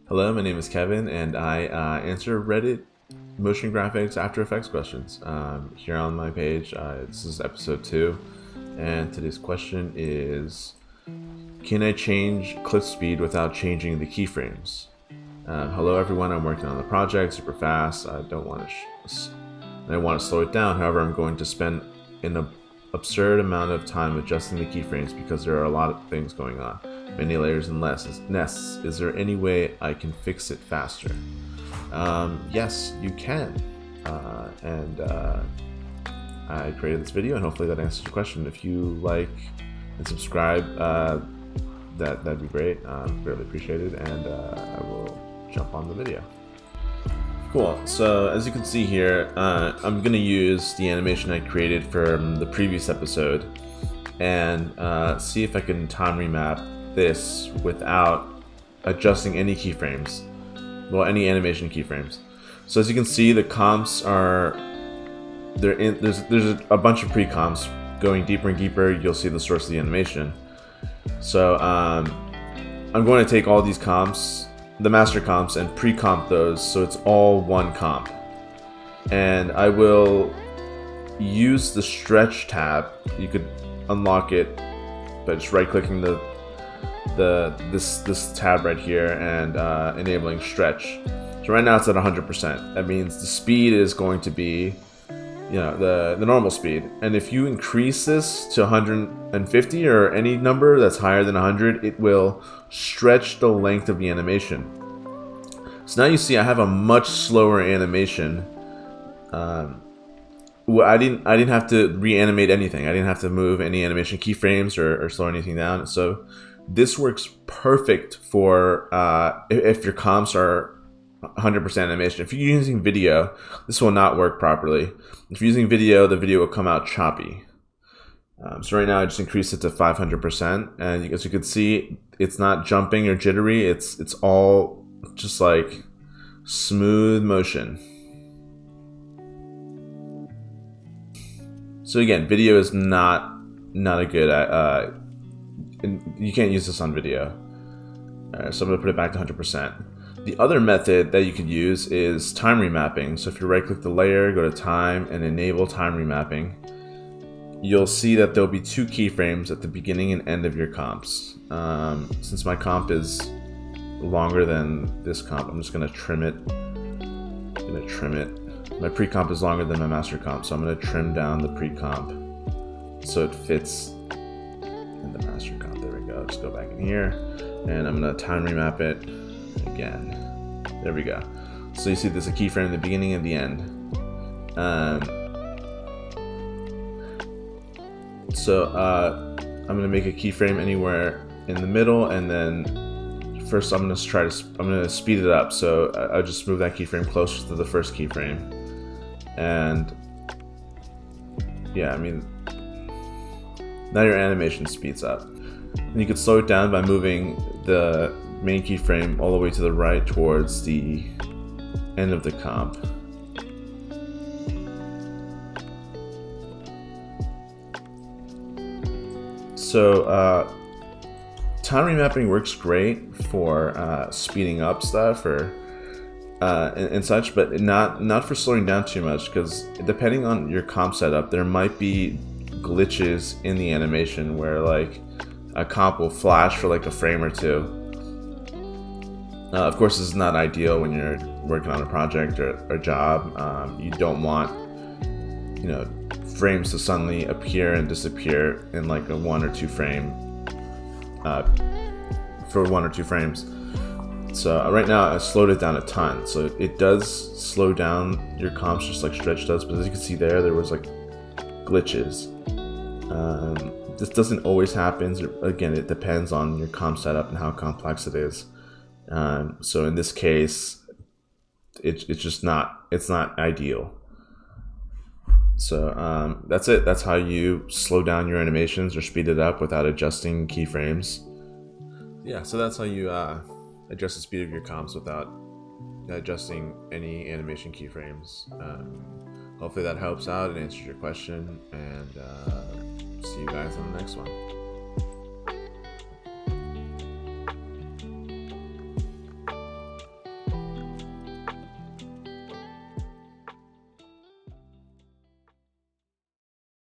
Hello, my name is Kevin, and I answer Reddit motion graphics After Effects questions here on my page. This is episode 2, and today's question is: can I change clip speed without changing the keyframes? Hello, everyone. I'm working on the project super fast. I don't want to. I want to slow it down. However, I'm going to spend an absurd amount of time adjusting the keyframes because there are a lot of things going on. Many layers and nests. Is there any way I can fix it faster? Yes, you can. I created this video, and hopefully that answers your question. If you like and subscribe, that'd be great. Really appreciated, and I will jump on the video. Cool. So as you can see here, I'm gonna use the animation I created from the previous episode and see if I can time remap this without adjusting any keyframes. Well, any animation keyframes. So as you can see, the comps are there's a bunch of pre-comps going deeper and deeper. You'll see the source of the animation. So I'm going to take all these comps, the master comps, and pre-comp those so it's all one comp. And I will use the stretch tab. You could unlock it by just right-clicking this tab right here and enabling stretch. So right now it's at 100%. That means the speed is going to be, the normal speed. And if you increase this to 150 or any number that's higher than 100, it will stretch the length of the animation. So now you see I have a much slower animation. I didn't have to reanimate anything. I didn't have to move any animation keyframes or slow anything down. So this works perfect for if your comps are 100% animation. If you're using video, this will not work properly. If you're using video, the video will come out choppy. So right now I just increased it to 500%, and as you can see, it's not jumping or jittery. It's all just like smooth motion. So again, video is not a good. You can't use this on video. So I'm gonna put it back to 100%. The other method that you could use is time remapping. So if you right click the layer, go to time and enable time remapping, you'll see that there'll be 2 keyframes at the beginning and end of your comps. Since my comp is longer than this comp, I'm just gonna trim it. My pre-comp is longer than my master comp, so I'm gonna trim down the pre-comp so it fits in the master comp. There we go. Just go back in here, and I'm gonna time remap it again. There we go. So you see there's a keyframe in the beginning and the end. I'm gonna make a keyframe anywhere in the middle, and then first I'm gonna speed it up. So I'll just move that keyframe closer to the first keyframe, and yeah, I mean, now your animation speeds up. And you can slow it down by moving the main keyframe all the way to the right towards the end of the comp. So time remapping works great for speeding up stuff or and such, but not for slowing down too much, because depending on your comp setup, there might be glitches in the animation where like a comp will flash for like a frame or 2. Of course, this is not ideal when you're working on a project or a job. You don't want frames to suddenly appear and disappear in like a 1 or 2 frame for 1 or 2 frames. So right now I slowed it down a ton, so it does slow down your comps just like stretch does, but as you can see there was like glitches. This doesn't always happen. Again, it depends on your comp setup and how complex it is. So in this case, it's not ideal. So that's it. That's how you slow down your animations or speed it up without adjusting keyframes. Yeah, so that's how you adjust the speed of your comps without adjusting any animation keyframes. Hopefully that helps out and answers your question, and see you guys on the next one.